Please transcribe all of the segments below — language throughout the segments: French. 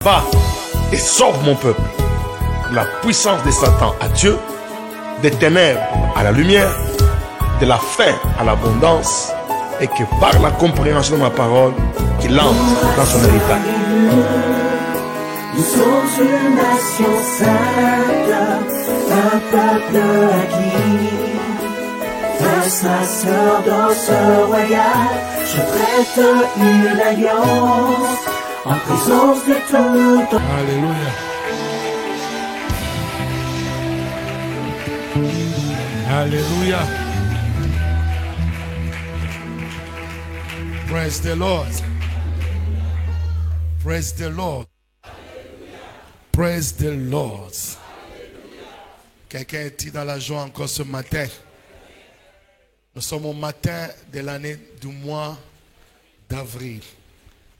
Va et sauve mon peuple de la puissance de Satan à Dieu, des ténèbres à la lumière, de la faim à l'abondance, et que par la compréhension de ma parole, qu'il entre dans son héritage. Nous sommes une nation sainte, un peuple acquis. Frères, ma sœur, dans ce royal, je prête une alliance en présence de tout. Alléluia. Alléluia. Praise the Lord. Praise the Lord. Praise the Lord. Quelqu'un est dans la joie encore ce matin. Nous sommes au matin de l'année du mois d'avril.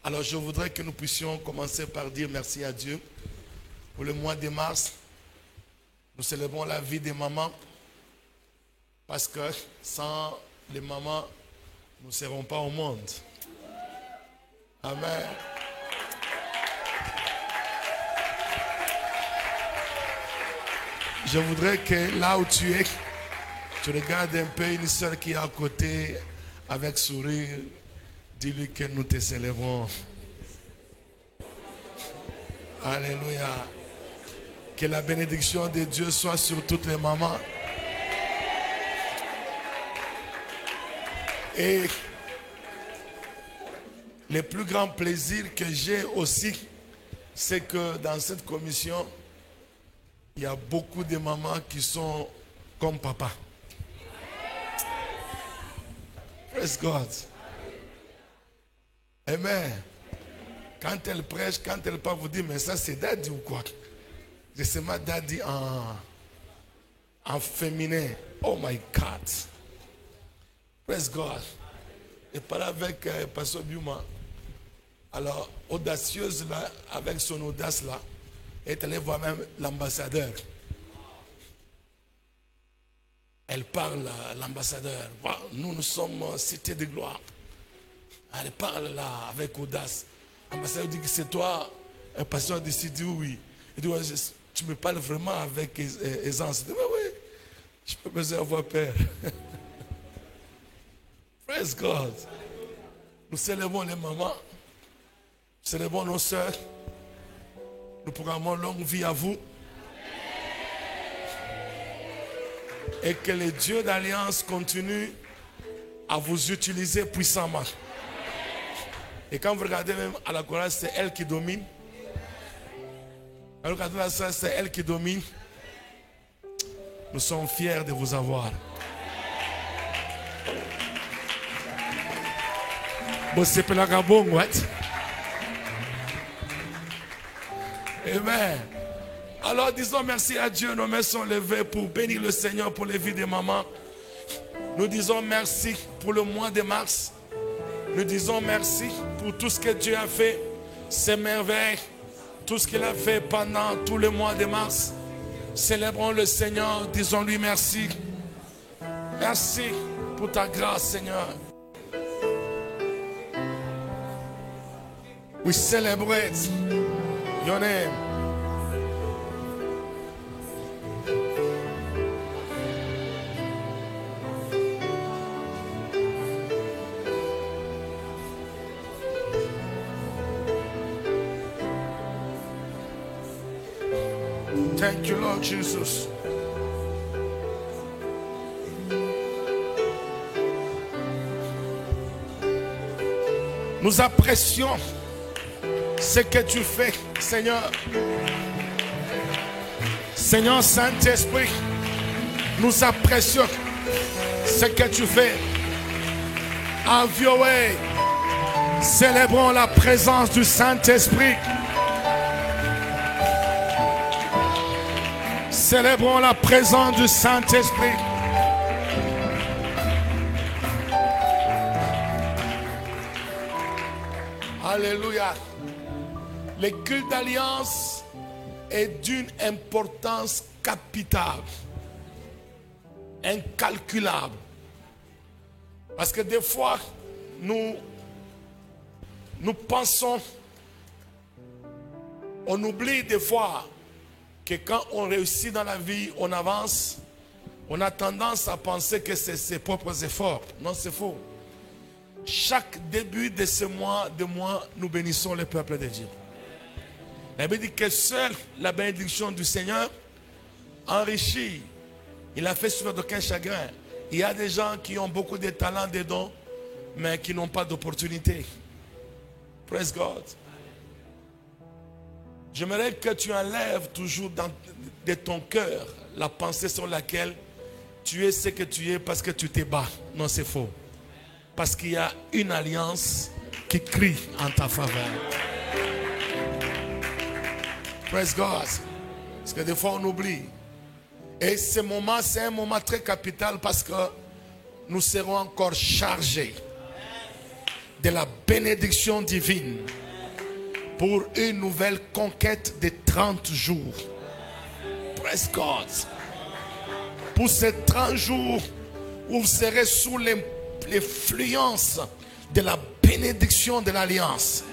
Alors je voudrais que nous puissions commencer par dire merci à Dieu pour le mois de mars. Nous célébrons la vie des mamans parce que sans les mamans, nous ne serons pas au monde. Amen. Je voudrais que là où tu es, tu regardes un peu une soeur qui est à côté avec sourire. Dis-lui que nous te célébrons. Alléluia. Que la bénédiction de Dieu soit sur toutes les mamans. Et le plus grand plaisir que j'ai aussi, c'est que dans cette commission, il y a beaucoup de mamans qui sont comme papa. Praise God. Amen. Quand elle prêche, quand elle parle, vous dites, mais ça c'est daddy ou quoi? Je sais ma daddy en féminin. Oh my God. Praise God. Je parlais avec Pasteur Biuma. Alors, audacieuse là, avec son audace là, est allée voir même l'ambassadeur. Elle parle à l'ambassadeur. Nous sommes cité de gloire. Elle parle là avec audace. L'ambassadeur dit que c'est toi, un pasteur d'ici, dit oui. Il dit, ouais, tu me parles vraiment avec aisance. Il dit, oui, je peux besoin avoir peur. Praise God. Nous célébrons les mamans. Nous célébrons nos soeurs. Nous programmons longue vie à vous. Et que le Dieu d'Alliance continue à vous utiliser puissamment. Et quand vous regardez même à la chorale, c'est elle qui domine. Quand vous regardez la soeur, c'est elle qui domine. Nous sommes fiers de vous avoir. Amen. Alors disons merci à Dieu. Nos mains sont levées pour bénir le Seigneur pour les vies des mamans. Nous disons merci pour le mois de mars. Nous disons merci pour tout ce que Dieu a fait, ses merveilles, tout ce qu'il a fait pendant tout le mois de mars. Célébrons le Seigneur, disons-lui merci. Merci pour ta grâce, Seigneur. We celebrate your name. Thank you, Lord Jesus. Nous apprécions ce que tu fais, Seigneur. Seigneur Saint-Esprit, nous apprécions ce que tu fais. Have your way. Célébrons la présence du Saint-Esprit. Célébrons la présence du Saint-Esprit. Alléluia. Le culte d'alliance est d'une importance capitale, incalculable. Parce que des fois, nous pensons On oublie des fois que quand on réussit dans la vie, on avance, on a tendance à penser que c'est ses propres efforts. Non, c'est faux. Chaque début de ce mois, nous bénissons le peuple de Dieu. La Bible dit que seule la bénédiction du Seigneur enrichit. Il a fait sur d'aucun chagrin. Il y a des gens qui ont beaucoup de talents, de dons, mais qui n'ont pas d'opportunité. Praise God. J'aimerais que tu enlèves toujours de ton cœur la pensée sur laquelle tu es ce que tu es parce que tu t'es bas. Non, c'est faux. Parce qu'il y a une alliance qui crie en ta faveur. Praise God. Parce que des fois on oublie. Et ce moment, c'est un moment très capital parce que nous serons encore chargés de la bénédiction divine pour une nouvelle conquête de 30 jours. Praise God. Pour ces 30 jours où vous serez sous l'influence de la bénédiction de l'alliance.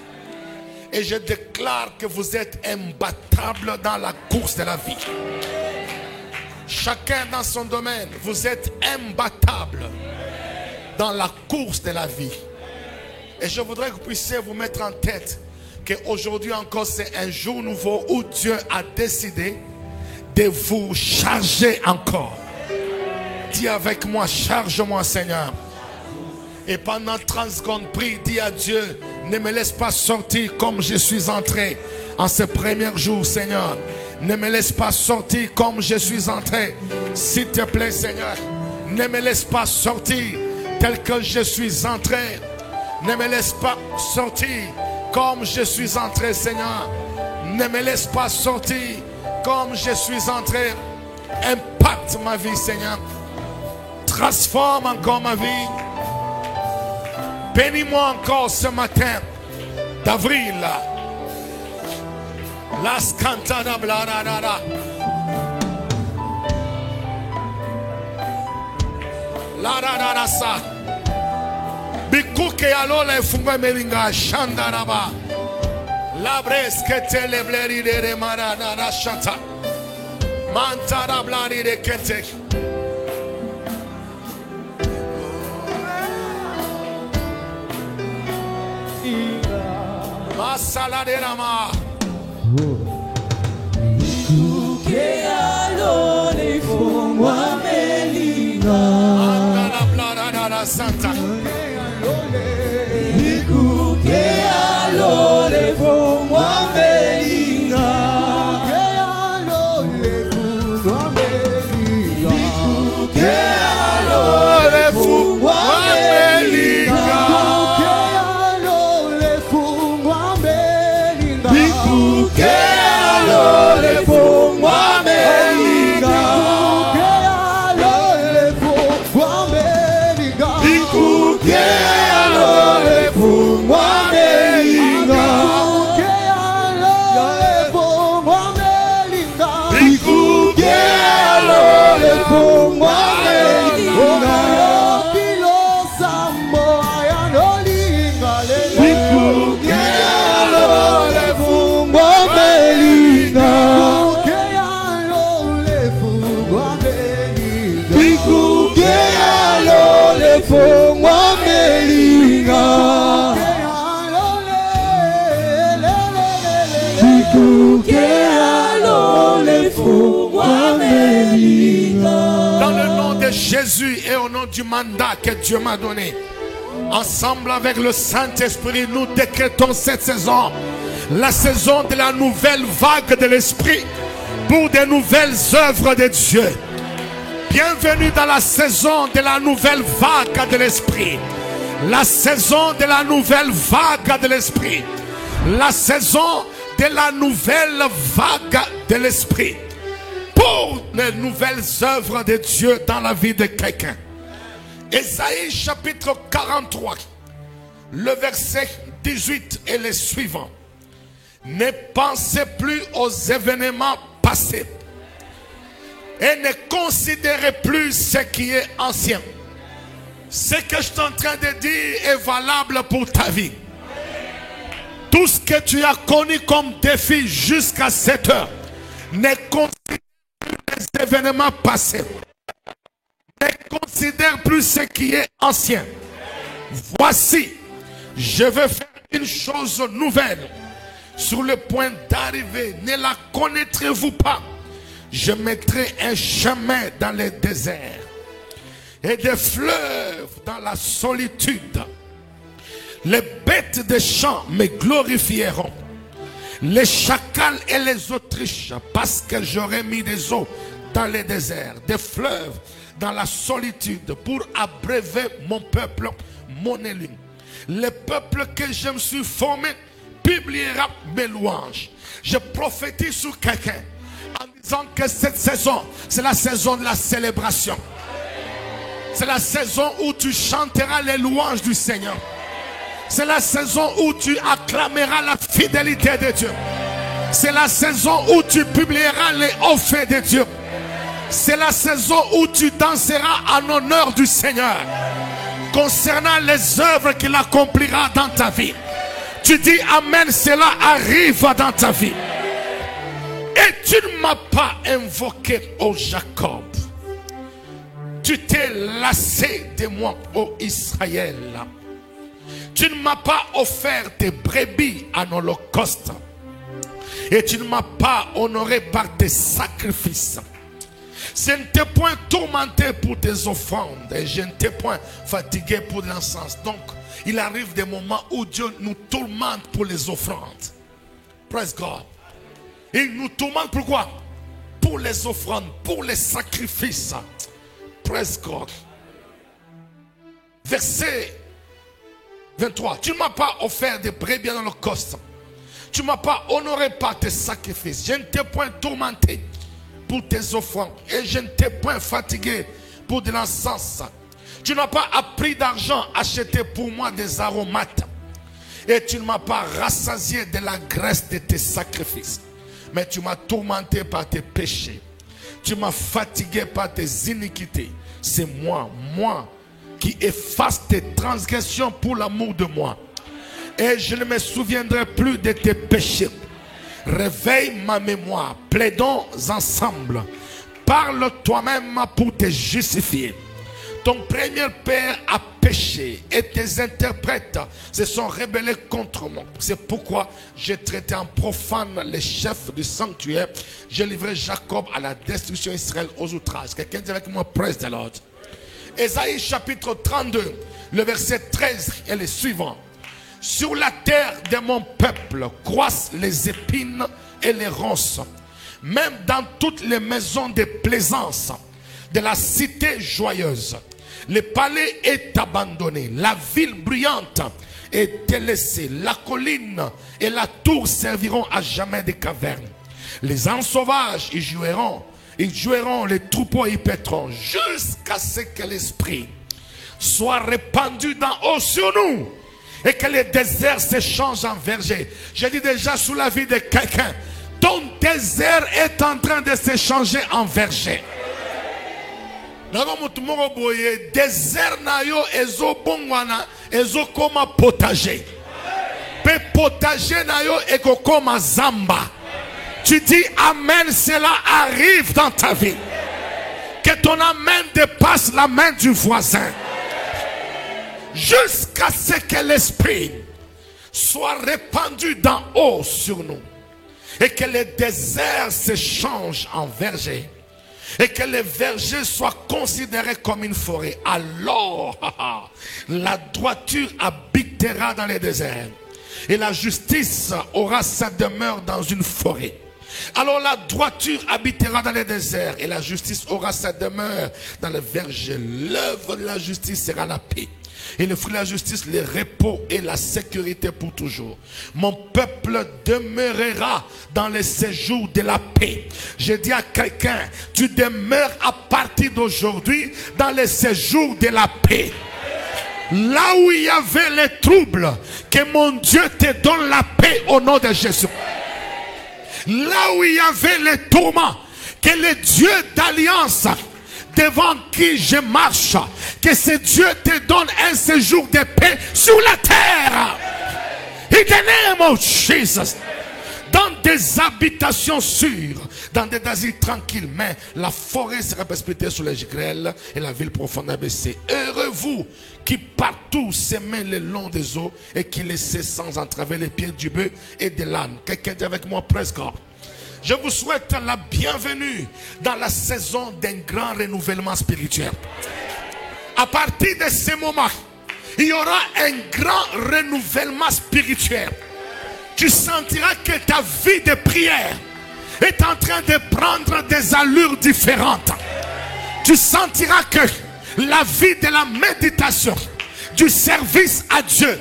Et je déclare que vous êtes imbattables dans la course de la vie. Chacun dans son domaine, vous êtes imbattables dans la course de la vie. Et je voudrais que vous puissiez vous mettre en tête qu'aujourd'hui encore c'est un jour nouveau où Dieu a décidé de vous charger encore. Dis avec moi, charge-moi Seigneur. Et pendant 30 secondes, prie, dis à Dieu, ne me laisse pas sortir comme je suis entré en ce premier jour, Seigneur. Ne me laisse pas sortir comme je suis entré. S'il te plaît, Seigneur, ne me laisse pas sortir tel que je suis entré. Ne me laisse pas sortir comme je suis entré, Seigneur. Ne me laisse pas sortir comme je suis entré. Impacte ma vie, Seigneur. Transforme encore ma vie. Bénis-moi encore ce matin d'avril. Las cantada blanada. La da da da sa. Bikuke alole funga melinga shandaraba. La breskete le bleri de marana na shata. Mantara blari de kente. Masaladerama. Bikuke alole funga melinga. Andala blada da santa. Bikuke alole funga melinga. Bikuke alole funga melinga. Bikuke alole funga melinga. Bikuke alole funga melinga. Bikuke alole funga melinga. Bikuke alole funga melinga. Bikuke alole funga melinga. Bikuke alole funga melinga. Dans le nom de Jésus et au nom du mandat que Dieu m'a donné, ensemble avec le Saint-Esprit, nous décrétons cette saison, la saison de la nouvelle vague de l'Esprit pour de nouvelles œuvres de Dieu. Bienvenue dans la saison de la nouvelle vague de l'Esprit. La saison de la nouvelle vague de l'Esprit. La saison de la nouvelle vague de l'Esprit. Pour les nouvelles œuvres de Dieu dans la vie de quelqu'un. Ésaïe chapitre 43, le verset 18 et les suivants. Ne pensez plus aux événements passés et ne considérez plus ce qui est ancien. Ce que je suis en train de dire est valable pour ta vie. Tout ce que tu as connu comme défi jusqu'à cette heure ne considère plus les événements passés. Ne considère plus ce qui est ancien. Voici, je vais faire une chose nouvelle. Sur le point d'arriver, ne la connaîtrez-vous pas? Je mettrai un chemin dans les déserts et des fleuves dans la solitude. Les bêtes des champs me glorifieront. Les chacals et les autriches, parce que j'aurai mis des eaux dans les déserts, des fleuves dans la solitude, pour abréver mon peuple, mon élu. Le peuple que je me suis formé publiera mes louanges. Je prophétise sur quelqu'un en disant que cette saison, c'est la saison de la célébration. C'est la saison où tu chanteras les louanges du Seigneur. C'est la saison où tu acclameras la fidélité de Dieu. C'est la saison où tu publieras les hauts faits de Dieu. C'est la saison où tu danseras en honneur du Seigneur concernant les œuvres qu'il accomplira dans ta vie. Tu dis Amen, cela arrive dans ta vie. Et tu ne m'as pas invoqué, ô Jacob. Tu t'es lassé de moi, ô Israël. Tu ne m'as pas offert tes brebis en holocauste. Et tu ne m'as pas honoré par tes sacrifices. Je ne t'ai point tourmenté pour tes offrandes. Et je ne t'ai point fatigué pour l'encens. Donc, il arrive des moments où Dieu nous tourmente pour les offrandes. Praise God. Il nous tourmente pourquoi? Pour les offrandes, pour les sacrifices. Praise God. Verset 23. Tu ne m'as pas offert des brebis dans le holocauste. Tu ne m'as pas honoré par tes sacrifices. Je ne t'ai point tourmenté pour tes offrandes. Et je ne t'ai point fatigué pour de l'encens. Tu n'as pas appris d'argent acheté pour moi des aromates. Et tu ne m'as pas rassasié de la graisse de tes sacrifices. Mais tu m'as tourmenté par tes péchés. Tu m'as fatigué par tes iniquités. C'est moi qui efface tes transgressions pour l'amour de moi. Et je ne me souviendrai plus de tes péchés. Réveille ma mémoire. Plaidons ensemble. Parle toi-même pour te justifier. Ton premier père a péché et tes interprètes se sont rebellés contre moi. C'est pourquoi j'ai traité en profane les chefs du sanctuaire. J'ai livré Jacob à la destruction, Israël aux outrages. Quelqu'un dit avec moi, praise the Lord. Ésaïe chapitre 32, le verset 13 et les suivants. Sur la terre de mon peuple croissent les épines et les ronces. Même dans toutes les maisons de plaisance de la cité joyeuse. Le palais est abandonné, la ville bruyante est délaissée, la colline et la tour serviront à jamais de cavernes. Les ânes sauvages y joueront, les troupeaux y paîtront, jusqu'à ce que l'esprit soit répandu d'en haut sur nous et que les déserts se changent en verger. Je dis déjà sous la vie de quelqu'un, ton désert est en train de se changer en verger. Désert na yo ezo bongwana ezo koma potager. Pe potager na yo eko koma zamba. Tu dis amen, cela arrive dans ta vie. Que ton amen dépasse la main du voisin. Jusqu'à ce que l'esprit soit répandu d'en haut sur nous. Et que les déserts se changent en verger. Et que les vergers soient considérés comme une forêt. Alors, la droiture habitera dans les déserts. Et la justice aura sa demeure dans une forêt. Alors la droiture habitera dans les déserts. Et la justice aura sa demeure dans les vergers. L'œuvre de la justice sera la paix. Et le fruit de la justice, le repos et la sécurité pour toujours. Mon peuple demeurera dans les séjours de la paix. Je dis à quelqu'un, tu demeures à partir d'aujourd'hui dans les séjours de la paix. Là où il y avait les troubles, que mon Dieu te donne la paix au nom de Jésus. Là où il y avait les tourments, que le Dieu d'alliance devant qui je marche, que ce Dieu te donne un séjour de paix sur la terre. In the name of Jesus. Dans des habitations sûres, dans des asiles tranquilles, mais la forêt sera précipitée sur les grêles et la ville profonde abaissée. Heureux vous qui partout s'aimez le long des eaux et qui laissez sans entraver les pieds du bœuf et de l'âne. Quelqu'un dit avec moi, presque. Je vous souhaite la bienvenue dans la saison d'un grand renouvellement spirituel. À partir de ce moment, il y aura un grand renouvellement spirituel. Tu sentiras que ta vie de prière est en train de prendre des allures différentes. Tu sentiras que la vie de la méditation, du service à Dieu,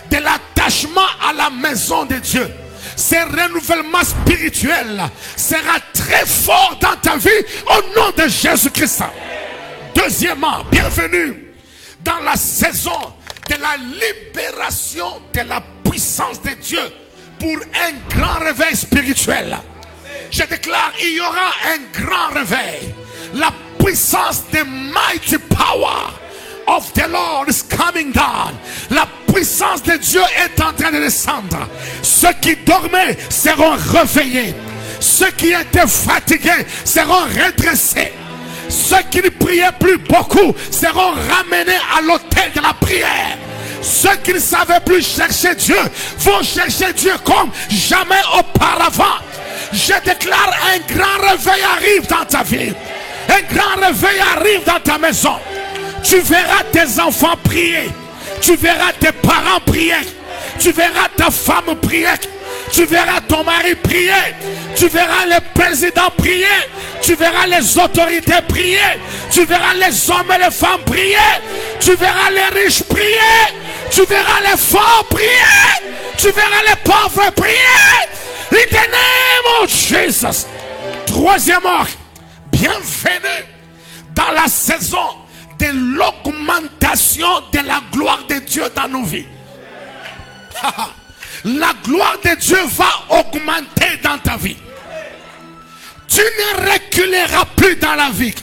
de l'attachement à la maison de Dieu, ce renouvellement spirituel sera très fort dans ta vie au nom de Jésus-Christ. Deuxièmement, bienvenue dans la saison de la libération de la puissance de Dieu pour un grand réveil spirituel. Je déclare, il y aura un grand réveil. La puissance de mighty power of the Lord is coming down. La puissance de Dieu est en train de descendre. Ceux qui dormaient seront réveillés. Ceux qui étaient fatigués seront redressés. Ceux qui ne priaient plus beaucoup seront ramenés à l'autel de la prière. Ceux qui ne savaient plus chercher Dieu vont chercher Dieu comme jamais auparavant. Je déclare, un grand réveil arrive dans ta vie. Un grand réveil arrive dans ta maison. Tu verras tes enfants prier. Tu verras tes parents prier. Tu verras ta femme prier. Tu verras ton mari prier. Tu verras les présidents prier. Tu verras les autorités prier. Tu verras les hommes et les femmes prier. Tu verras les riches prier. Tu verras les forts prier. Tu verras les pauvres prier. In the name of Jesus. Troisièmement, bienvenue dans la saison de l'augmentation de la gloire de Dieu dans nos vies. La gloire de Dieu va augmenter dans ta vie. Tu ne reculeras plus dans la vie.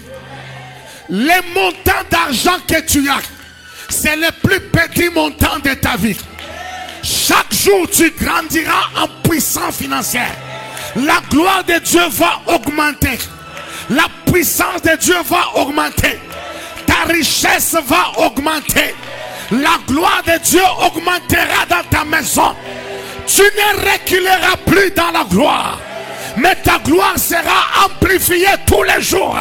Les montants d'argent que tu as, c'est le plus petit montant de ta vie. Chaque jour, tu grandiras en puissance financière. La gloire de Dieu va augmenter. La puissance de Dieu va augmenter. Ta richesse va augmenter. La gloire de Dieu augmentera dans ta maison. Tu ne reculeras plus dans la gloire, mais ta gloire sera amplifiée tous les jours.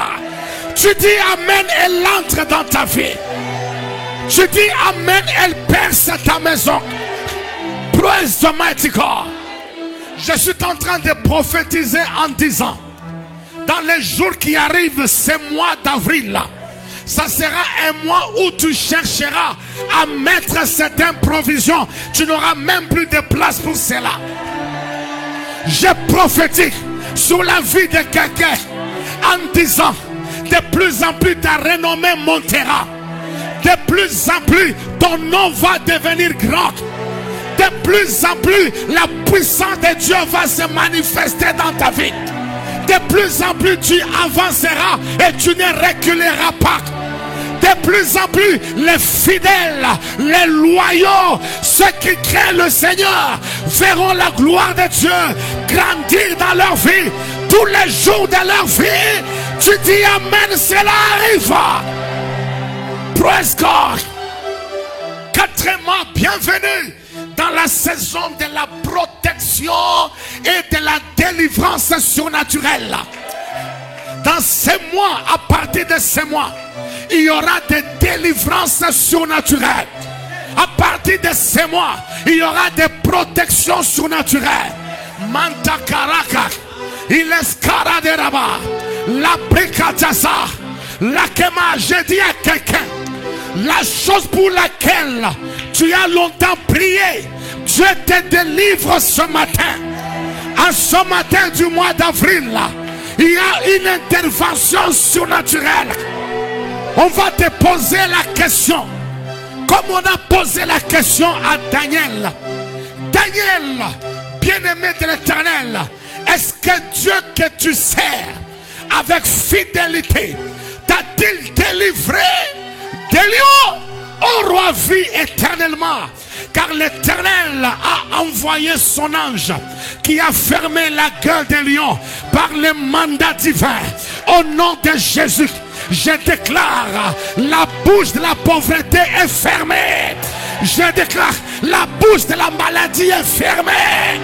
Tu dis Amen, elle entre dans ta vie. Tu dis Amen, elle perce ta maison. Praise the mighty God. Je suis en train de prophétiser en disant, dans les jours qui arrivent, ce mois d'avril, ça sera un mois où tu chercheras à mettre certaines provisions. Tu n'auras même plus de place pour cela. Je prophétise sur la vie de quelqu'un en disant, de plus en plus ta renommée montera. De plus en plus ton nom va devenir grand. De plus en plus la puissance de Dieu va se manifester dans ta vie. De plus en plus tu avanceras et tu ne reculeras pas. De plus en plus les fidèles, les loyaux, ceux qui craignent le Seigneur verront la gloire de Dieu grandir dans leur vie tous les jours de leur vie. Tu dis Amen, cela arrive. Praise God. Quatrièmement, bienvenue dans la saison de la protection et de la délivrance surnaturelle. Dans ces mois, à partir de ces mois, il y aura des délivrances surnaturelles. À partir de ces mois, il y aura des protections surnaturelles. Manta Karaka, il escara de Rabat, la Bricatasa, la Kema. Je dis à quelqu'un, la chose pour laquelle tu as longtemps prié, Dieu te délivre ce matin. En ce matin du mois d'avril, il y a une intervention surnaturelle. On va te poser la question, comme on a posé la question à Daniel. Daniel, bien-aimé de l'Éternel, est-ce que Dieu que tu sers avec fidélité t'a-t-il délivré des lions Ô roi, vis éternellement, car l'Éternel a envoyé son ange qui a fermé la gueule des lions par le mandat divin. Au nom de Jésus, je déclare, la bouche de la pauvreté est fermée. Je déclare, la bouche de la maladie est fermée.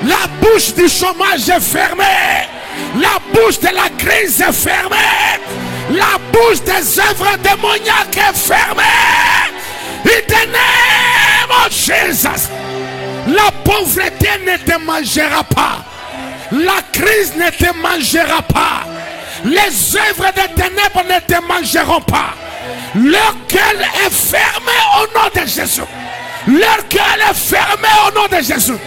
La bouche du chômage est fermée. La bouche de la crise est fermée. La bouche des œuvres démoniaques est fermée. In the name of Jesus. La pauvreté ne te mangera pas. La crise ne te mangera pas. Les œuvres des ténèbres ne te mangeront pas. Leur cœur est fermé au nom de Jésus. Leur cœur est fermé au nom de Jésus.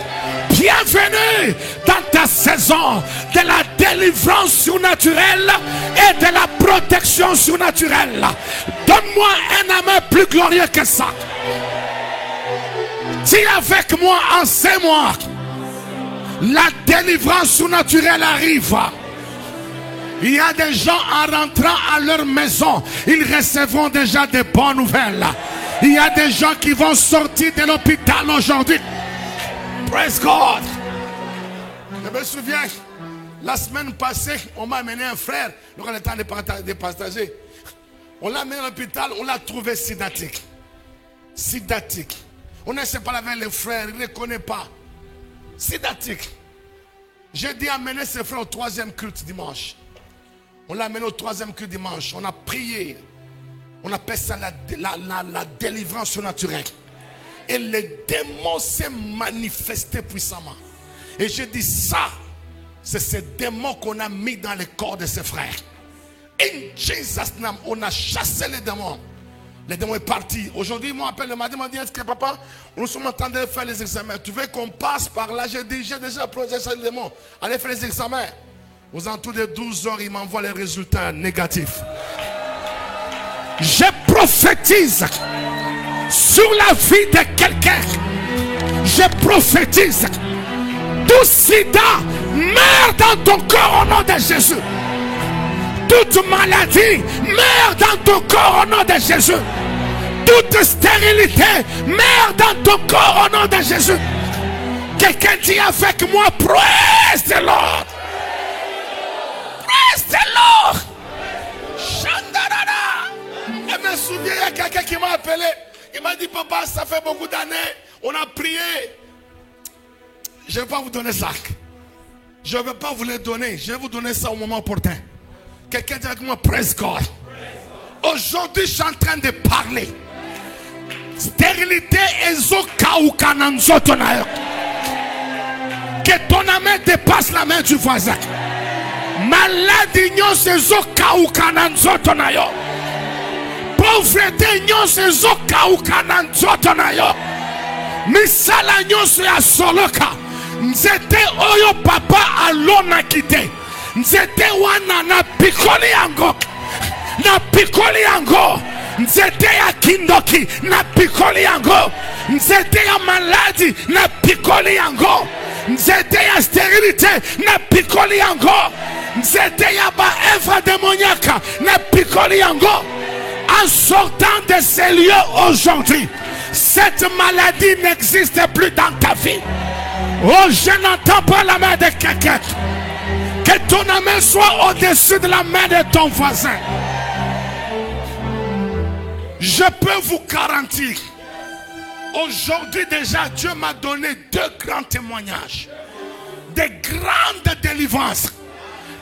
Bienvenue dans ta saison de la délivrance surnaturelle et de la protection surnaturelle. Donne-moi un amen plus glorieux que ça. Dis avec moi, enseigne-moi. La délivrance surnaturelle arrive. Il y a des gens en rentrant à leur maison, ils recevront déjà des bonnes nouvelles. Il y a des gens qui vont sortir de l'hôpital aujourd'hui. Praise God. Je me souviens, la semaine passée, on m'a amené un frère, donc on a le temps de partager. On l'a amené à l'hôpital, on l'a trouvé sidatique. Sidatique. On ne sait pas avec les frères, il ne connaît pas. Sidatique. J'ai dit amener ce frère au 3e culte dimanche. On l'a amené au 3e culte dimanche. On a prié. On appelle ça la délivrance surnaturelle. Et les démons s'est manifesté puissamment. Et je dis ça, c'est ces démons qu'on a mis dans le corps de ses frères. In Jesus' name, on a chassé les démons. Les démons sont partis. Aujourd'hui, ils m'ont appelé le matin, ils m'ont dit, est-ce que papa, nous sommes en train de faire les examens. Tu veux qu'on passe par là? J'ai dit, j'ai déjà processé les démons. Allez faire les examens. Aux alentours de 12 heures, ils m'envoient les résultats négatifs. Je prophétise sur la vie de quelqu'un. Je prophétise. Tout sida meurt dans ton corps au nom de Jésus. Toute maladie meurt dans ton corps au nom de Jésus. Toute stérilité meurt dans ton corps au nom de Jésus. Quelqu'un dit avec moi, praise the Lord. Praise the Lord. Chandarada. Je me souviens, il y a quelqu'un qui m'a appelé. Il m'a dit, papa, ça fait beaucoup d'années. On a prié. Je ne vais pas vous donner ça. Je ne vais pas vous le donner. Je vais vous donner ça au moment opportun. Quelqu'un dit avec moi, praise God. Aujourd'hui, je suis en train de parler. Stérilité ezokaoukananzotonayo. Que ton main dépasse la main du voisin. Maladie nyonso ezokaoukananzotonayo. Pauvreté nyonso ezokaoukananzotonayo. Misala nyonso ya soloka. Nzete oyo papa alona kite. Nzete wana na pikoli yango. Na pikoli yango. Nzete ya kindoki na pikoli yango. Nzete ya maladi na pikoli yango. Nzete ya stérilité na pikoli yango. Nzete ya ba œuvre démoniaque na pikoli yango. En sortant de ces lieux aujourd'hui, cette maladie n'existe plus dans ta vie. Oh, je n'entends pas la main de quelqu'un. Que ton main soit au-dessus de la main de ton voisin. Je peux vous garantir, aujourd'hui déjà, Dieu m'a donné 2 grands témoignages, des grandes délivrances,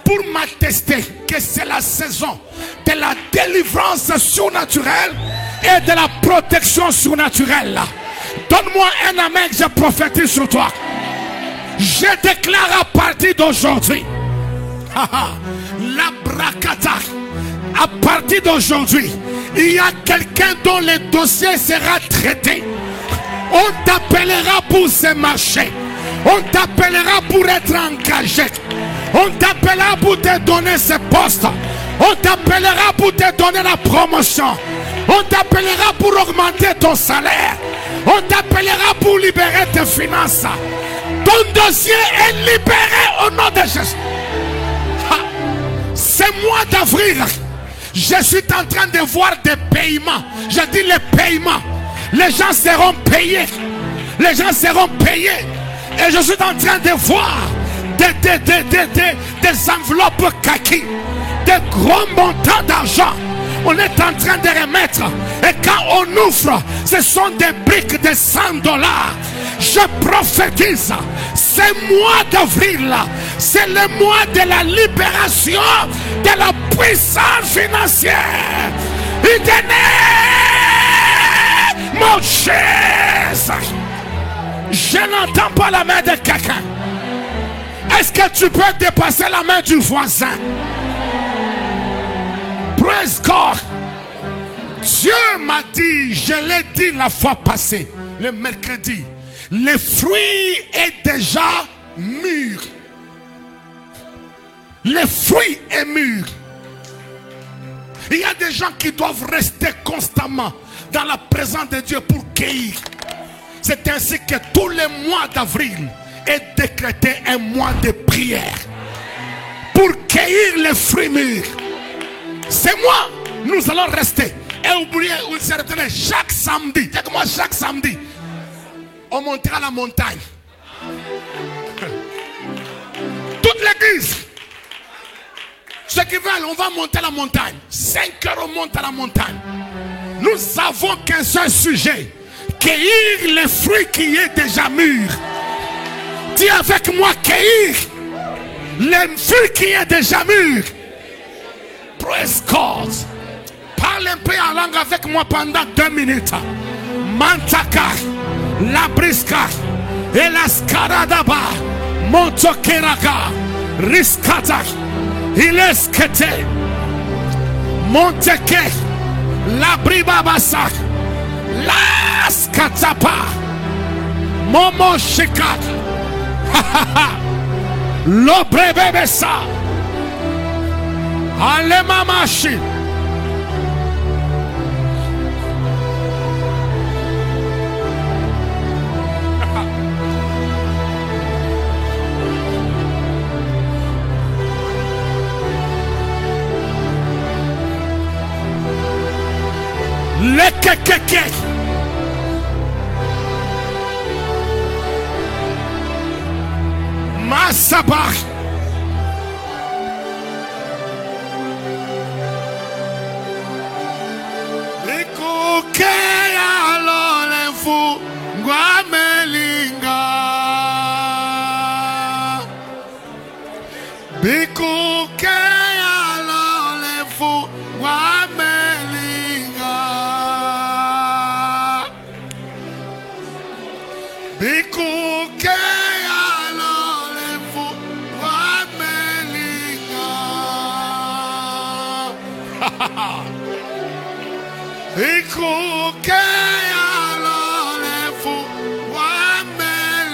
pour m'attester que c'est la saison de la délivrance surnaturelle et de la protection surnaturelle. Donne-moi un amen que je prophétise sur toi. Je déclare à partir d'aujourd'hui, la bracata, à partir d'aujourd'hui, il y a quelqu'un dont le dossier sera traité. On t'appellera pour ce marché. On t'appellera pour être engagé. On t'appellera pour te donner ce poste. On t'appellera pour te donner la promotion. On t'appellera pour augmenter ton salaire. On t'appellera pour libérer tes finances. Ton dossier est libéré au nom de Jésus. Ce mois d'avril, Je suis en train de voir des paiements. Je dis les paiements. Les gens seront payés. Les gens seront payés. Et je suis en train de voir des enveloppes kaki, des gros montants d'argent. On est en train de remettre. Et quand on ouvre, ce sont des briques de $100. Je prophétise. Ce mois d'avril, c'est le mois de la libération de la puissance financière. Mon Jésus. Je n'entends pas la main de quelqu'un. Est-ce que tu peux dépasser la main du voisin? Praise God. Dieu m'a dit, je l'ai dit la fois passée, le mercredi, le fruit est déjà mûr. Le fruit est mûr. Il y a des gens qui doivent rester constamment dans la présence de Dieu pour cueillir. C'est ainsi que tous les mois d'avril est décrété un mois de prière pour cueillir les fruits mûrs. C'est moi, nous allons rester. Et oubliez où il s'est retenu chaque samedi. Dis-moi, chaque samedi, on montera la montagne. Toute l'église. Ceux qui veulent, on va monter la montagne. 5 heures, on monte à la montagne. Nous avons qu'un seul sujet. Cueillir les fruits qui est déjà mûr. Dis avec moi, cueillir les fruits qui est déjà mûr. Praise God. Parle un peu en langue avec moi pendant 2 minutes. Mantaka, la brisca, et la scaradaba, montokeraka, riskata, ileskete, monteke, la bribabasa, la skatapa, momo shika, l'obrebebesa, alemamashi. Le kekeke. Masabach. Ekuke alolefu guamelinga. Bikuke alolefu guamelinga. Bikuke alolefu guamelinga. Bikuke alolefu guamelinga.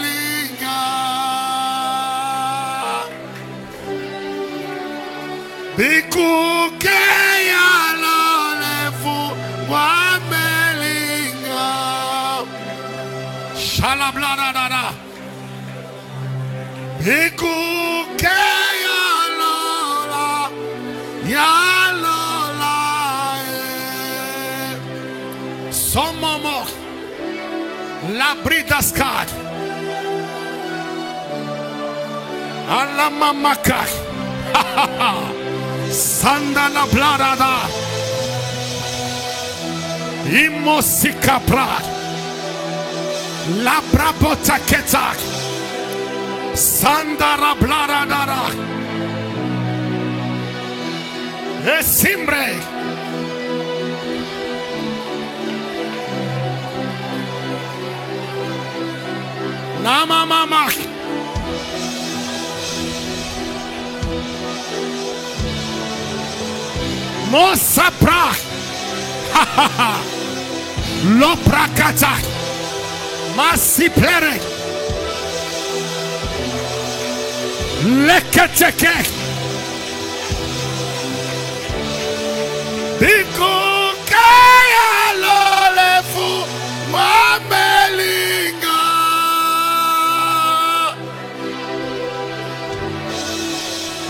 Bikuke alolefu guamelinga. Shalabladada. Bikuke alola yalola. Somomo la bridaskad alla mamaka. Sandala bladada. Imosika pra. La brabota ketak. Sandara bladada. Esimbre. Nama mama. Mosapra. Loprakata. Masipere. Leketeke. Bikukaya lolefu mamelinga.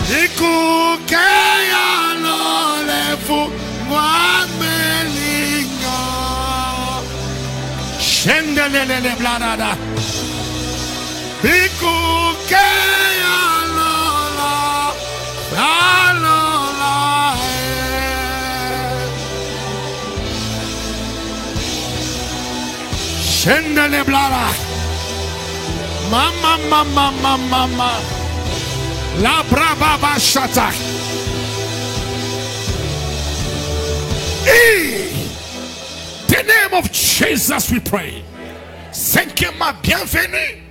Bikukaya lolefu Shendelele bladada. Ikuke alola. Alola. Shendele blada. Mama, mama, mama, mama. La brava bachata. In the name of Jesus we pray. Cinquièmement, bienvenue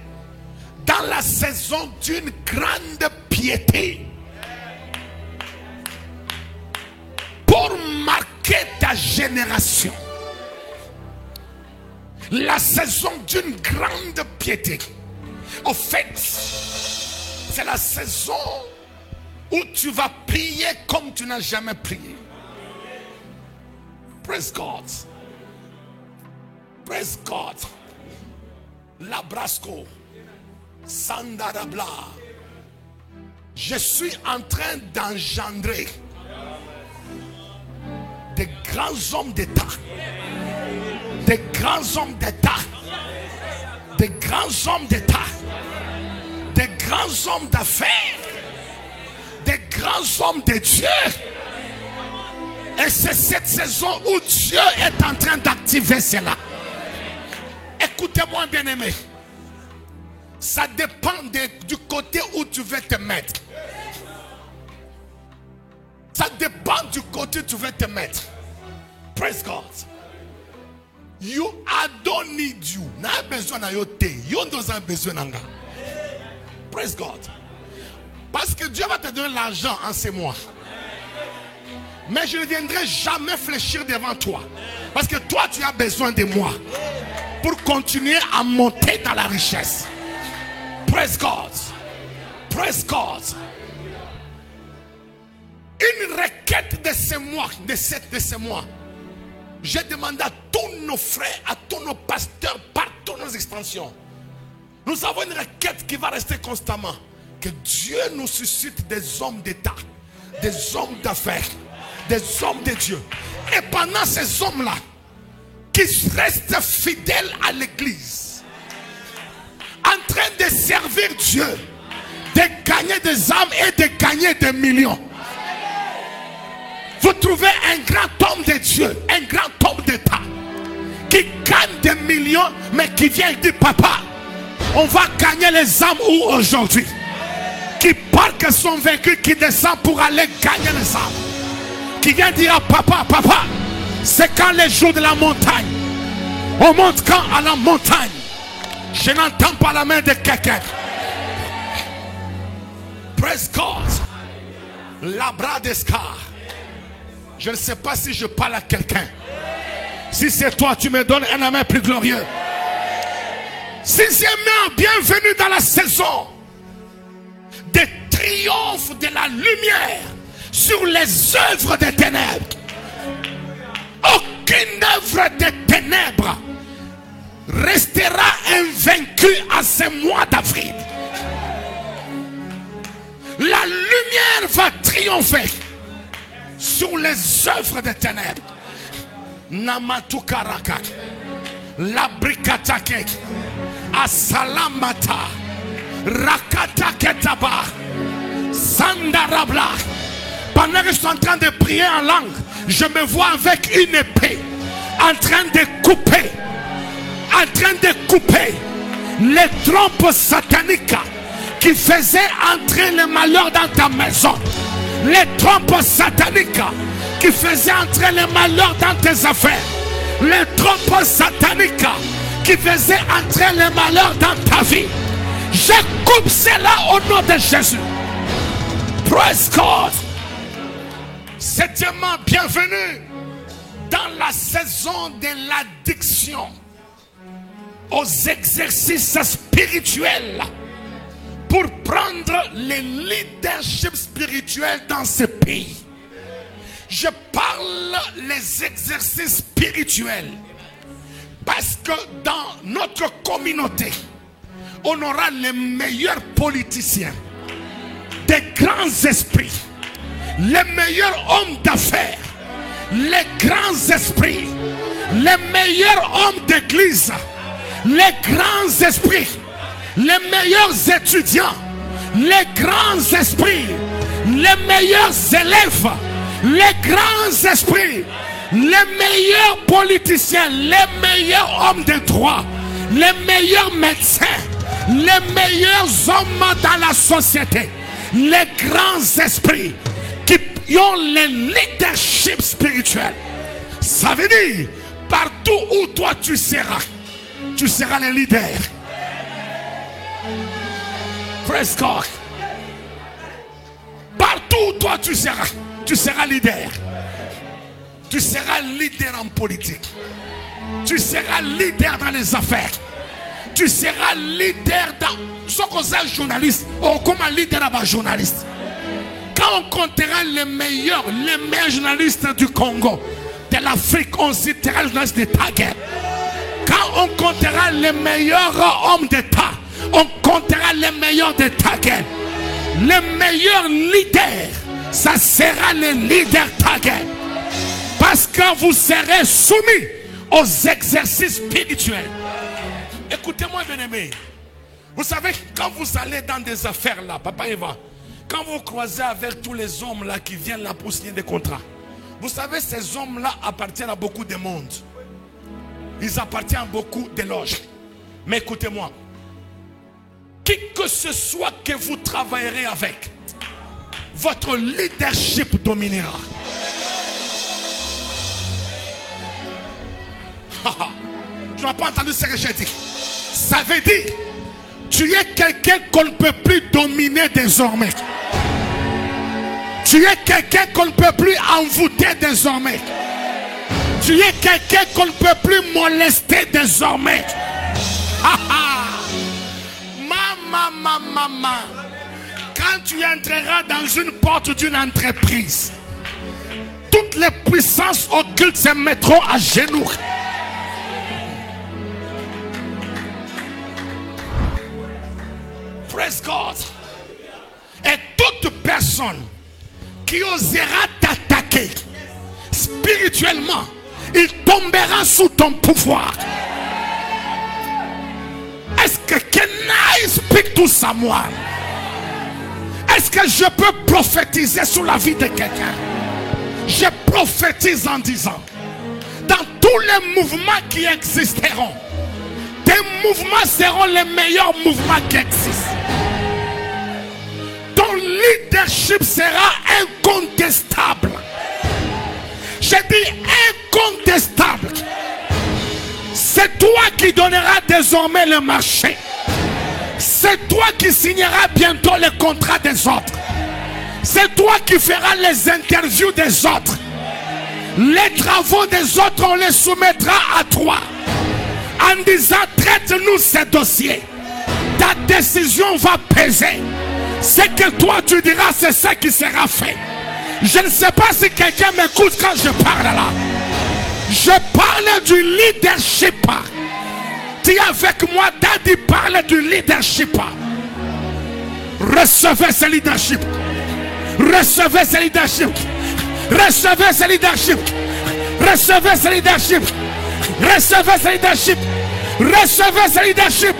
dans la saison d'une grande piété. Pour marquer ta génération. La saison d'une grande piété. En fait, c'est la saison où tu vas prier comme tu n'as jamais prié. Praise God. Praise God. Labrasco. Sandarabla. Je suis en train d'engendrer des grands hommes d'État. Des grands hommes d'État. Des grands hommes d'État. Des grands hommes d'affaires. Des grands hommes de Dieu. Et c'est cette saison où Dieu est en train d'activer cela. Écoutez-moi, bien-aimé. Ça dépend du côté où tu veux te mettre. Ça dépend du côté où tu veux te mettre. Praise God. You, I don't need you. Na besoin na yote. You n'as besoin d'anga. Praise God. Parce que Dieu va te donner l'argent en ces mois. Mais je ne viendrai jamais fléchir devant toi. Parce que toi, tu as besoin de moi. Pour continuer à monter dans la richesse. Praise God. Praise God. Une requête de ces mois, de ces mois. J'ai demandé à tous nos frères, à tous nos pasteurs, partout nos extensions. Nous avons une requête qui va rester constamment. Que Dieu nous suscite des hommes d'État, des hommes d'affaires, des hommes de Dieu. Et pendant ces hommes-là, qui restent fidèles à l'église, en train de servir Dieu, de gagner des âmes et de gagner des millions. Vous trouvez un grand homme de Dieu, un grand homme d'État, qui gagne des millions, mais qui vient et dit, papa, on va gagner les âmes où aujourd'hui? Qui parque son véhicule, qui descend pour aller gagner les âmes. Qui vient dire à papa, papa, c'est quand les jours de la montagne. On monte quand à la montagne? Je n'entends pas la main de quelqu'un. Praise God. La bras d'escar. Je ne sais pas si je parle à quelqu'un. Si c'est toi, tu me donnes un amen plus glorieux. Sixièmement, bienvenue dans la saison des triomphes de la lumière sur les œuvres des ténèbres. Aucune œuvre des ténèbres restera invaincue à ce mois d'avril. La lumière va triompher sur les œuvres des ténèbres. Namatukaraka, Labrikatake, Asalamata, Rakataketaba, Sandarabla. Pendant que je suis en train de prier en langue, je me vois avec une épée en train de couper, les trompes sataniques qui faisaient entrer le malheur dans ta maison. Les trompes sataniques qui faisaient entrer le malheur dans tes affaires. Les trompes sataniques qui faisaient entrer le malheur dans ta vie. Je coupe cela au nom de Jésus. Praise God. Septièmement, bienvenue dans la saison de l'addiction aux exercices spirituels pour prendre le leadership spirituel dans ce pays. Je parle les exercices spirituels parce que dans notre communauté, on aura les meilleurs politiciens, des grands esprits, les meilleurs hommes d'affaires, les grands esprits, les meilleurs hommes d'église, les grands esprits, les meilleurs étudiants, les grands esprits, les meilleurs élèves, les grands esprits, les meilleurs politiciens, les meilleurs hommes de droit, les meilleurs médecins, les meilleurs hommes dans la société, les grands esprits qui ont le leadership spirituel. Ça veut dire, partout où toi tu seras le leader. Praise God. Partout où toi tu seras leader. Tu seras leader en politique. Tu seras leader dans les affaires. Tu seras leader dans... Ce qu'on est journaliste, ou comme un leader à journaliste. Quand on comptera les meilleurs journalistes du Congo, de l'Afrique, on citera les journalistes de ta guerre. Quand on comptera les meilleurs hommes d'État, on comptera les meilleurs de ta guerre. Les meilleurs leaders, ça sera les leaders ta guerre. Parce que vous serez soumis aux exercices spirituels. Écoutez-moi, bien-aimés. Vous savez, quand vous allez dans des affaires là, Papa Eva, quand vous croisez avec tous les hommes là qui viennent là pour signer des contrats, vous savez, ces hommes là appartiennent à beaucoup de monde. Ils appartiennent à beaucoup de loges. Mais écoutez-moi, qui que ce soit que vous travaillerez avec, votre leadership dominera. Tu n'as pas entendu ce que j'ai dit. Ça veut dire, tu es quelqu'un qu'on ne peut plus dominer désormais. Tu es quelqu'un qu'on ne peut plus envoûter désormais. Tu es quelqu'un qu'on ne peut plus molester désormais. Maman. Quand tu entreras dans une porte d'une entreprise, toutes les puissances occultes se mettront à genoux. Praise God. Et toute personne qui osera t'attaquer spirituellement, il tombera sous ton pouvoir. Est-ce que can I speak to someone? Est-ce que je peux prophétiser sur la vie de quelqu'un? Je prophétise en disant, dans tous les mouvements qui existeront, tes mouvements seront les meilleurs mouvements qui existent. Ton leadership sera incontestable. J'ai dit incontestable. C'est toi qui donneras désormais le marché. C'est toi qui signeras bientôt les contrats des autres. C'est toi qui feras les interviews des autres. Les travaux des autres, on les soumettra à toi. En disant, traite-nous ces dossiers. Ta décision va peser. Ce que toi tu diras, c'est ce qui sera fait. Je ne sais pas si quelqu'un m'écoute quand je parle là. Je parle du leadership. Dis avec moi, Daddy parle du leadership. Recevez ce leadership. Recevez ce leadership. Recevez ce leadership. Recevez ce leadership. Recevez ce leadership. Recevez ce leadership.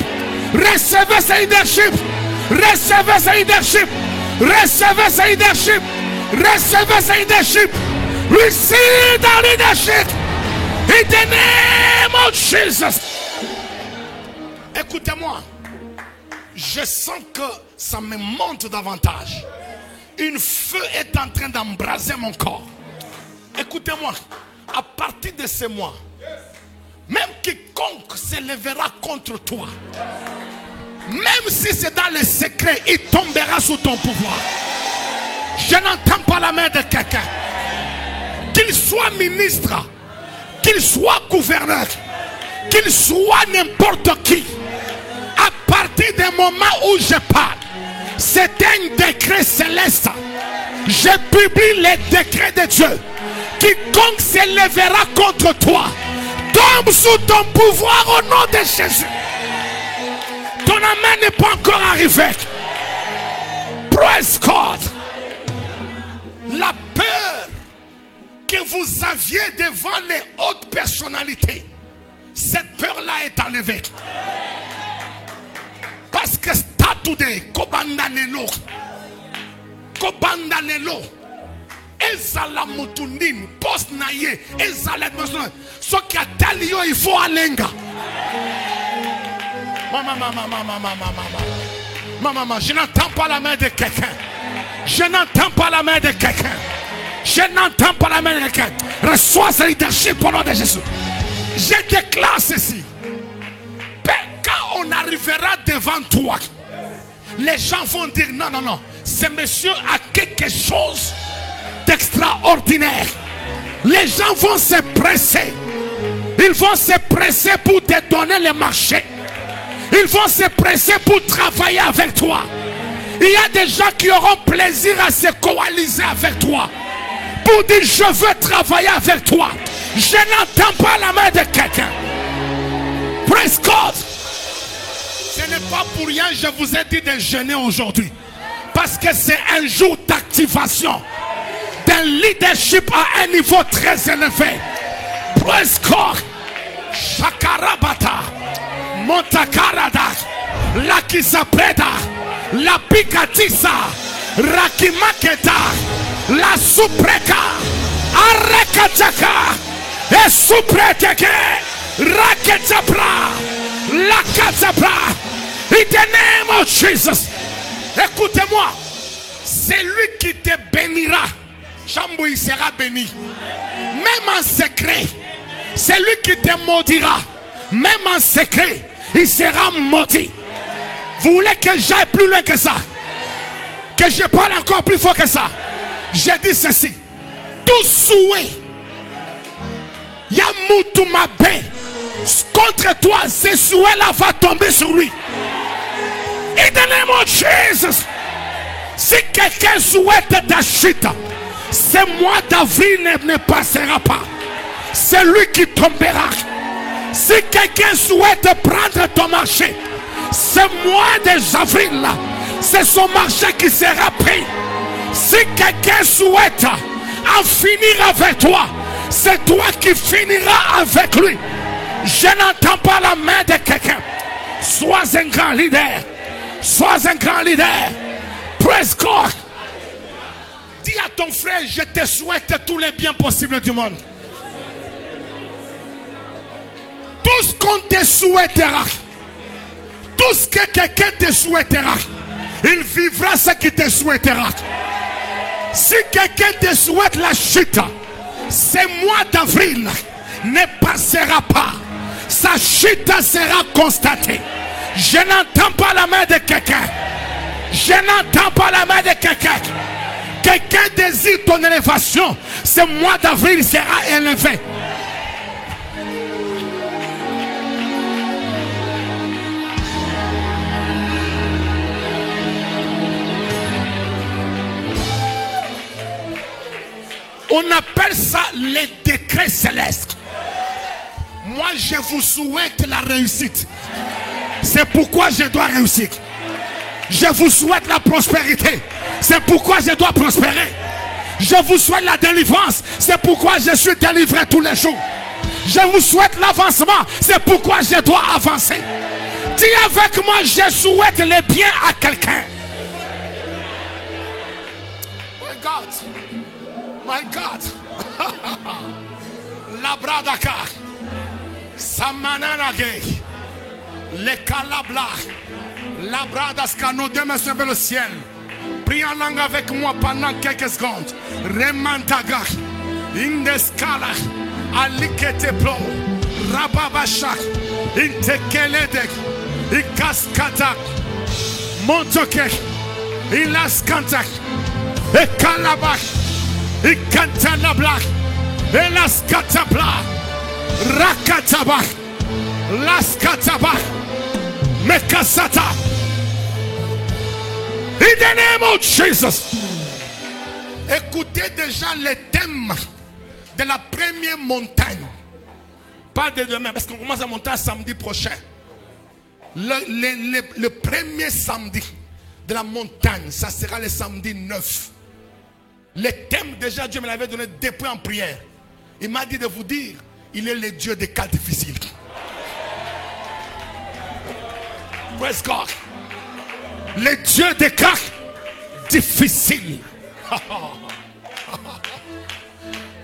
Recevez ce leadership. Recevez ce leadership. Recevez ce leadership. Recevez ce leadership. Receive the leadership. In the name of Jesus. Écoutez-moi. Je sens que ça me monte davantage. Une feu est en train d'embraser mon corps. Écoutez-moi. À partir de ce mois, même quiconque se lèvera contre toi, même si c'est dans le secret, il tombera sous ton pouvoir. Je n'entends pas la main de quelqu'un. Qu'il soit ministre, qu'il soit gouverneur, qu'il soit n'importe qui. À partir du moment où je parle, c'est un décret céleste. Je publie les décrets de Dieu. Quiconque se lèvera contre toi tombe sous ton pouvoir au nom de Jésus. Ton amen n'est pas encore arrivé. Praise God. La peur que vous aviez devant les hautes personnalités, Cette peur-là est enlevée. Parce que statude, kobandanelo, kobandanelo, ezala mutundin, post naye, ezala mutundin. Ce qui a talio, il faut alenga. Maman, je n'entends pas la main de quelqu'un. Je n'entends pas la main de quelqu'un. Je n'entends pas la main de quelqu'un. Reçois ce leadership au nom de Jésus. Je déclare ceci. Quand on arrivera devant toi, les gens vont dire non, non, non. Ce monsieur a quelque chose d'extraordinaire. Les gens vont se presser. Ils vont se presser pour te donner le marché. Ils vont se presser pour travailler avec toi. Il y a des gens qui auront plaisir à se coaliser avec toi. Pour dire je veux travailler avec toi. Je n'entends pas la main de quelqu'un. Praise God. Ce n'est pas pour rien que je vous ai dit de jeûner aujourd'hui. Parce que c'est un jour d'activation d'un leadership à un niveau très élevé. Praise God. Shakarabata, Montakarada, la Kisapreda, la Picatissa, Rakimaketa, la Supreka, Arekataka, et Supreteke, Raketapra, la Katapra, in the name of Jesus. Écoutez-moi, c'est lui qui te bénira. Chambou, il sera béni. Même en secret. C'est lui qui te maudira. Même en secret, il sera maudit. Vous voulez que j'aille plus loin que ça? Que je parle encore plus fort que ça? J'ai dit ceci. Tout souhait, Yamoutumabe, contre toi, ce souhait-là va tomber sur lui. In the name of Jesus. Si quelqu'un souhaite ta chute, ce mois d'avril ne passera pas. C'est lui qui tombera. Si quelqu'un souhaite prendre ton marché, ce mois d'avril là, c'est son marché qui sera pris. Si quelqu'un souhaite en finir avec toi, c'est toi qui finiras avec lui. Je n'entends pas la main de quelqu'un. Sois un grand leader. Sois un grand leader. Praise God. Dis à ton frère, je te souhaite tous les biens possibles du monde. Tout ce qu'on te souhaitera, tout ce que quelqu'un te souhaitera, il vivra ce qu'il te souhaitera. Si quelqu'un te souhaite la chute, ce mois d'avril ne passera pas. Sa chute sera constatée. Je n'entends pas la main de quelqu'un. Je n'entends pas la main de quelqu'un. Quelqu'un désire ton élévation. Ce mois d'avril sera élevé. On appelle ça les décrets célestes. Moi, je vous souhaite la réussite. C'est pourquoi je dois réussir. Je vous souhaite la prospérité. C'est pourquoi je dois prospérer. Je vous souhaite la délivrance. C'est pourquoi je suis délivré tous les jours. Je vous souhaite l'avancement. C'est pourquoi je dois avancer. Dis avec moi, je souhaite le bien à quelqu'un. My God. My God. La bradaka. Samananage. Le calabla. La bradaska. Nos deux mains sont vers le ciel. Prie en langue avec moi pendant quelques secondes. Remantaga. Indescala. Aliketeplo. Rababashak. Intekeledek. Ikaskatak. Montoke. Ilaskantak. Ekalabak. Ikantanabla. Elaskatabla. Rakatabak. Laskatabak. Mekasata. In the name of Jesus. Écoutez déjà les thèmes de la première montagne. Pas de demain, parce qu'on commence à monter samedi prochain. Le premier samedi de la montagne, ça sera le samedi 9. Le thème, déjà, Dieu me l'avait donné depuis en prière. Il m'a dit de vous dire, il est le Dieu des cas difficiles. Praise God. Le Dieu des cas difficiles.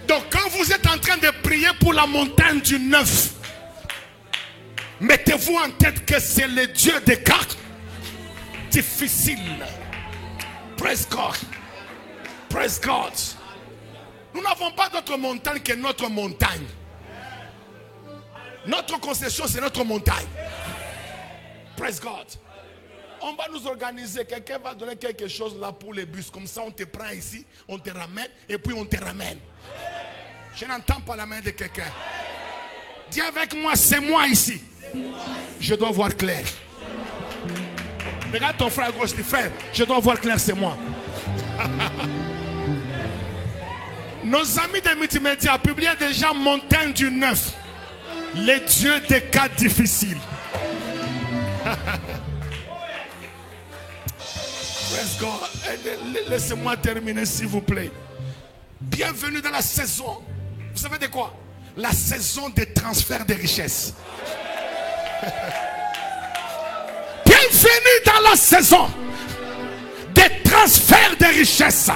Donc quand vous êtes en train de prier pour la montagne du neuf, mettez-vous en tête que c'est le Dieu des cas difficiles. Praise God. Praise God. Nous n'avons pas d'autre montagne que notre montagne. Notre concession, c'est notre montagne. Praise God. On va nous organiser. Quelqu'un va donner quelque chose là pour les bus. Comme ça, on te prend ici, on te ramène et puis on te ramène. Je n'entends pas la main de quelqu'un. Dis avec moi, c'est moi ici. Je dois voir clair. Regarde ton frère à gauche, dit frère, je dois voir clair, c'est moi. Nos amis des multimédias publient déjà Montagne du Neuf. Les dieux des cas difficiles. Praise God. Laissez-moi terminer s'il vous plaît. Bienvenue dans la saison. Vous savez de quoi? La saison des transferts de richesses. Bienvenue dans la saison des transferts de richesses.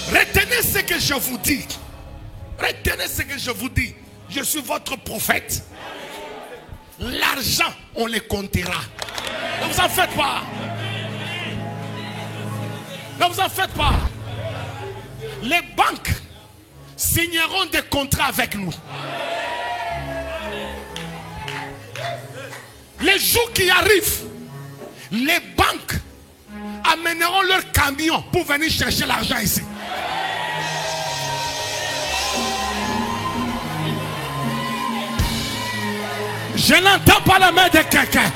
Retenez ce que je vous dis. Retenez ce que je vous dis. Je suis votre prophète. L'argent, on les comptera. Ne vous en faites pas. Ne vous en faites pas. Les banques signeront des contrats avec nous. Les jours qui arrivent, les banques amèneront leurs camions pour venir chercher l'argent ici. Je n'entends pas la main de quelqu'un.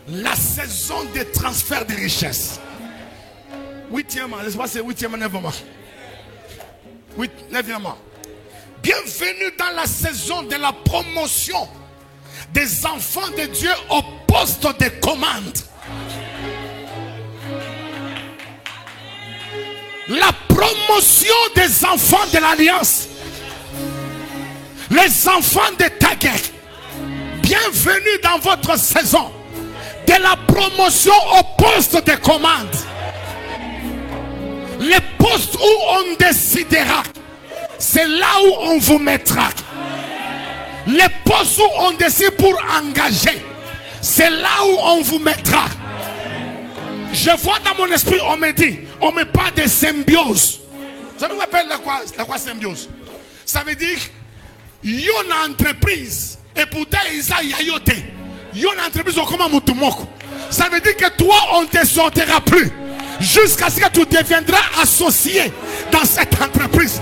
La saison des transferts de richesses. 8e, c'est 8e, 9e. 9e. Bienvenue dans la saison de la promotion des enfants de Dieu au poste de commande. La promotion des enfants de l'Alliance. Les enfants de Taguet. Bienvenue dans votre saison de la promotion au poste de commande. Les postes où on décidera, c'est là où on vous mettra. Les postes où on décide pour engager, c'est là où on vous mettra. Je vois dans mon esprit, on me dit, on me parle de symbiose. Ça nous rappelle la quoi symbiose? Ça veut dire, il y a une entreprise, et pourtant, il y a une entreprise comme Mutumoko. Ça veut dire que toi, on ne te sortira plus. Jusqu'à ce que tu deviendras associé dans cette entreprise.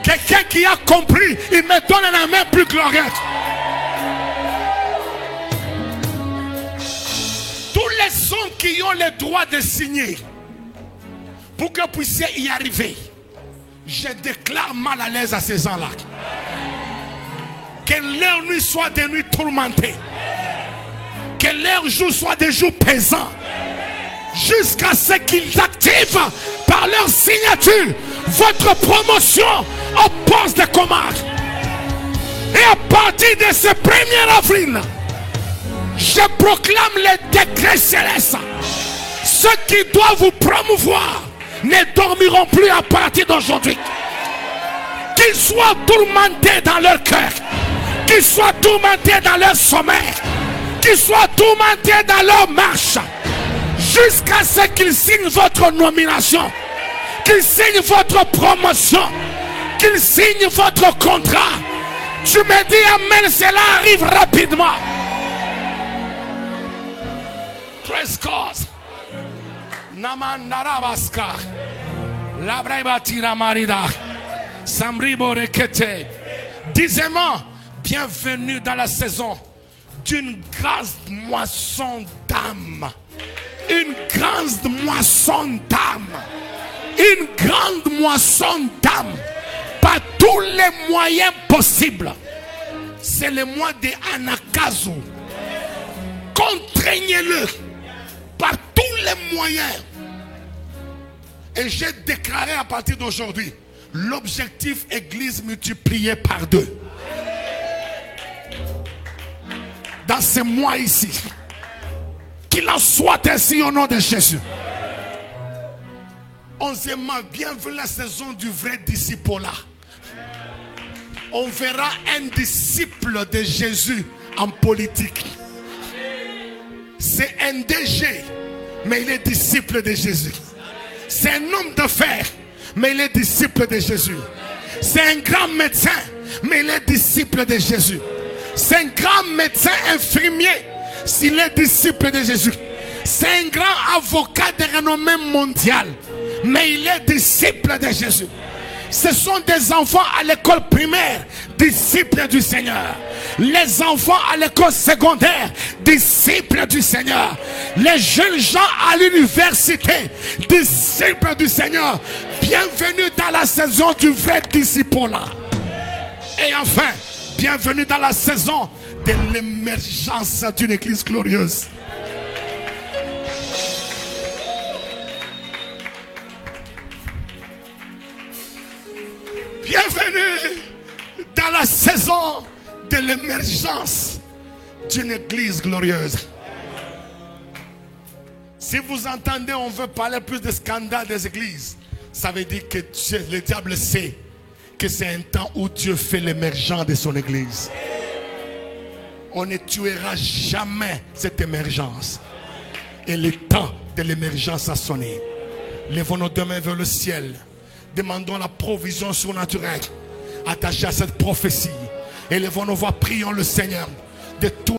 Quelqu'un qui a compris, il me donne la main plus glorieuse. Tous les hommes qui ont le droit de signer, pour que vous puissiez y arriver, je déclare mal à l'aise à ces gens-là. Que leur nuit soit des nuits tourmentées. Que leur jour soit des jours pesants. Jusqu'à ce qu'ils activent par leur signature votre promotion au poste de commande. Et à partir de ce 1er avril, je proclame les décrets célestes. Ceux qui doivent vous promouvoir ne dormiront plus à partir d'aujourd'hui. Qu'ils soient tourmentés dans leur cœur, qu'ils soient tourmentés dans leur sommeil, qu'ils soient tourmentés dans leur marche, jusqu'à ce qu'ils signent votre nomination, qu'ils signent votre promotion, qu'ils signent votre contrat. Tu me dis amen, cela arrive rapidement. Praise God. Namandarabaska. Labraibatira marida. Samribo rekete. Dixièmement, bienvenue dans la saison d'une grande moisson d'âme. Une grande moisson d'âme. Une grande moisson d'âme. Par tous les moyens possibles. C'est le mois de Anakazu. Contraignez-le par tous les moyens Et j'ai déclaré à partir d'aujourd'hui, l'objectif église multiplié par 2. Dans ces mois ici, qu'il en soit ainsi au nom de Jésus. 11e, bienvenue la saison du vrai disciple-là. On verra un disciple de Jésus en politique. C'est un DG, mais il est disciple de Jésus. C'est un homme d'affaires, mais il est disciple de Jésus. C'est un grand médecin, mais il est disciple de Jésus. C'est un grand médecin infirmier, s'il est disciple de Jésus. C'est un grand avocat de renommée mondiale, mais il est disciple de Jésus. Ce sont des enfants à l'école primaire, disciples du Seigneur. Les enfants à l'école secondaire, disciples du Seigneur. Les jeunes gens à l'université, disciples du Seigneur. Bienvenue dans la saison du vrai disciple-là. Et enfin, bienvenue dans la saison de l'émergence d'une église glorieuse. Bienvenue dans la saison de l'émergence d'une église glorieuse. Si vous entendez, on veut parler plus de scandales des églises, ça veut dire que le diable sait que c'est un temps où Dieu fait l'émergence de son église. On ne tuera jamais cette émergence. Et le temps de l'émergence a sonné. Lèvons nos deux mains vers le ciel. Demandons la provision surnaturelle attachée à cette prophétie. Élevons nos voix, prions le Seigneur de tout.